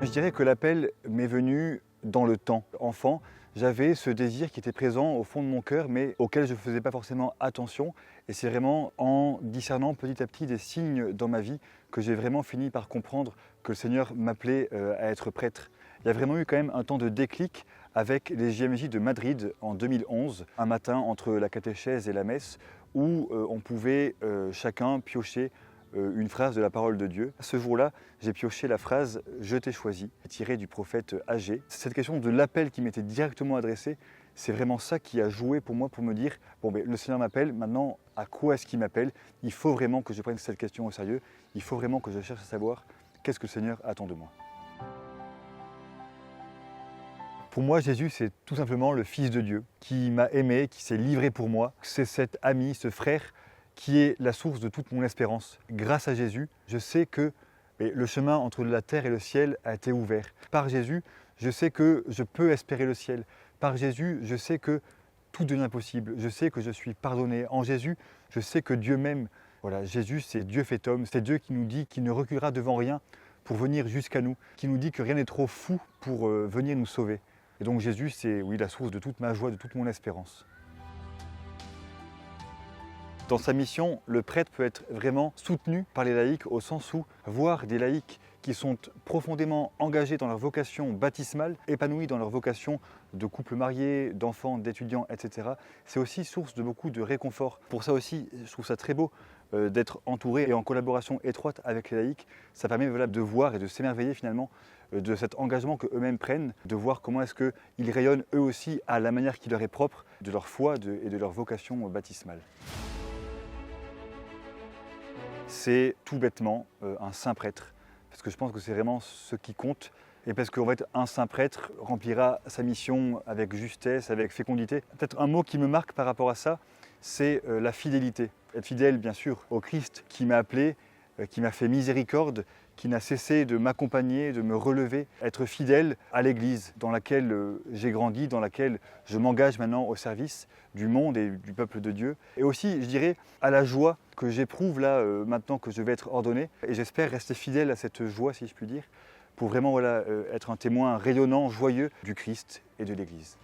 Je dirais que l'appel m'est venu dans le temps. Enfant, j'avais ce désir qui était présent au fond de mon cœur, mais auquel je ne faisais pas forcément attention. Et c'est vraiment en discernant petit à petit des signes dans ma vie que j'ai vraiment fini par comprendre que le Seigneur m'appelait à être prêtre. Il y a vraiment eu quand même un temps de déclic avec les JMJ de Madrid en 2011, un matin entre la catéchèse et la messe, où on pouvait chacun piocher une phrase de la parole de Dieu. Ce jour-là, j'ai pioché la phrase « Je t'ai choisi », tirée du prophète Agée. Cette question de l'appel qui m'était directement adressé, c'est vraiment ça qui a joué pour moi pour me dire « Bon, le Seigneur m'appelle, maintenant, à quoi est-ce qu'il m'appelle ? Il faut vraiment que je prenne cette question au sérieux, il faut vraiment que je cherche à savoir qu'est-ce que le Seigneur attend de moi. » Pour moi, Jésus, c'est tout simplement le Fils de Dieu qui m'a aimé, qui s'est livré pour moi. C'est cet ami, ce frère qui est la source de toute mon espérance. Grâce à Jésus, je sais que le chemin entre la terre et le ciel a été ouvert. Par Jésus, je sais que je peux espérer le ciel. Par Jésus, je sais que tout devient possible. Je sais que je suis pardonné. En Jésus, je sais que Dieu m'aime. Voilà, Jésus, c'est Dieu fait homme. C'est Dieu qui nous dit qu'il ne reculera devant rien pour venir jusqu'à nous, qui nous dit que rien n'est trop fou pour venir nous sauver. Et donc Jésus, c'est oui, la source de toute ma joie, de toute mon espérance. Dans sa mission, le prêtre peut être vraiment soutenu par les laïcs au sens où voir des laïcs qui sont profondément engagés dans leur vocation baptismale, épanouis dans leur vocation de couple marié, d'enfants, d'étudiants, etc. C'est aussi source de beaucoup de réconfort. Pour ça aussi, je trouve ça très beau d'être entouré et en collaboration étroite avec les laïcs. Ça permet de voir et de s'émerveiller finalement de cet engagement qu'eux-mêmes prennent, de voir comment est-ce qu'ils rayonnent eux aussi à la manière qui leur est propre de leur foi et de leur vocation baptismale. C'est tout bêtement un saint prêtre, parce que je pense que c'est vraiment ce qui compte, et parce qu'en fait un saint prêtre remplira sa mission avec justesse, avec fécondité. Peut-être un mot qui me marque par rapport à ça, c'est la fidélité. Être fidèle bien sûr au Christ qui m'a appelé, qui m'a fait miséricorde, qui n'a cessé de m'accompagner, de me relever, être fidèle à l'Église dans laquelle j'ai grandi, dans laquelle je m'engage maintenant au service du monde et du peuple de Dieu. Et aussi, je dirais, à la joie que j'éprouve là, maintenant que je vais être ordonné. Et j'espère rester fidèle à cette joie, si je puis dire, pour vraiment être un témoin rayonnant, joyeux du Christ et de l'Église.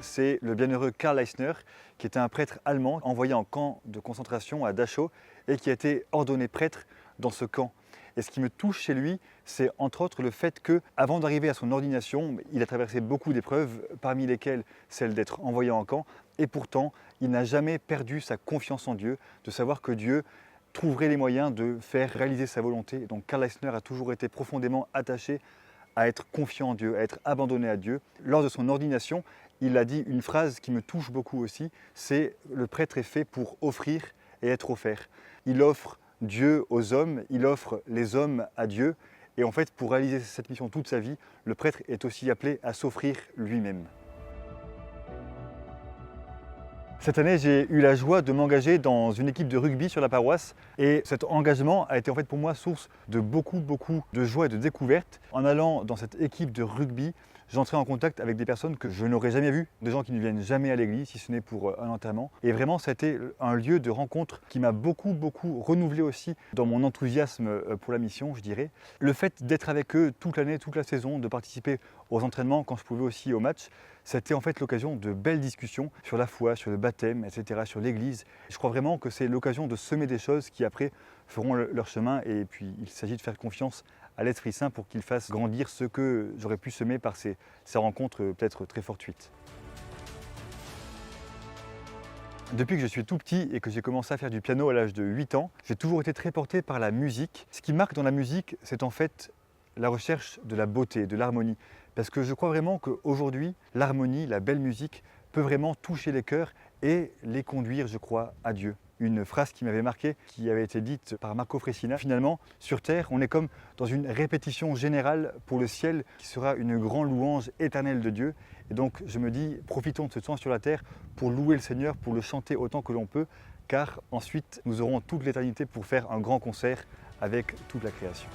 C'est le bienheureux Karl Eisner, qui était un prêtre allemand envoyé en camp de concentration à Dachau et qui a été ordonné prêtre dans ce camp. Et ce qui me touche chez lui, c'est entre autres le fait qu'avant d'arriver à son ordination, il a traversé beaucoup d'épreuves, parmi lesquelles celle d'être envoyé en camp, et pourtant il n'a jamais perdu sa confiance en Dieu, de savoir que Dieu trouverait les moyens de faire réaliser sa volonté. Donc Karl Eisner a toujours été profondément attaché à être confiant en Dieu, à être abandonné à Dieu. Lors de son ordination, il a dit une phrase qui me touche beaucoup aussi, c'est « le prêtre est fait pour offrir et être offert ». Il offre Dieu aux hommes, il offre les hommes à Dieu. Et en fait, pour réaliser cette mission toute sa vie, le prêtre est aussi appelé à s'offrir lui-même. Cette année, j'ai eu la joie de m'engager dans une équipe de rugby sur la paroisse et cet engagement a été en fait pour moi source de beaucoup de joie et de découverte. En allant dans cette équipe de rugby, j'entrais en contact avec des personnes que je n'aurais jamais vues, des gens qui ne viennent jamais à l'église, si ce n'est pour un enterrement. Et vraiment, ça a été un lieu de rencontre qui m'a beaucoup renouvelé aussi dans mon enthousiasme pour la mission, je dirais. Le fait d'être avec eux toute l'année, toute la saison, de participer aux entraînements quand je pouvais aussi aux matchs, c'était en fait l'occasion de belles discussions sur la foi, sur le baptême, etc., sur l'église. Je crois vraiment que c'est l'occasion de semer des choses qui après feront leur chemin et puis il s'agit de faire confiance à l'Esprit Saint pour qu'il fasse grandir ce que j'aurais pu semer par ces rencontres peut-être très fortuites. Depuis que je suis tout petit et que j'ai commencé à faire du piano à l'âge de 8 ans, j'ai toujours été très porté par la musique. Ce qui marque dans la musique, c'est en fait la recherche de la beauté, de l'harmonie. Parce que je crois vraiment qu'aujourd'hui, l'harmonie, la belle musique, peut vraiment toucher les cœurs et les conduire, je crois, à Dieu. Une phrase qui m'avait marqué, qui avait été dite par Marco Fressina. Finalement, sur Terre, on est comme dans une répétition générale pour le ciel, qui sera une grande louange éternelle de Dieu. Et donc, je me dis, profitons de ce temps sur la Terre pour louer le Seigneur, pour le chanter autant que l'on peut, car ensuite, nous aurons toute l'éternité pour faire un grand concert avec toute la création.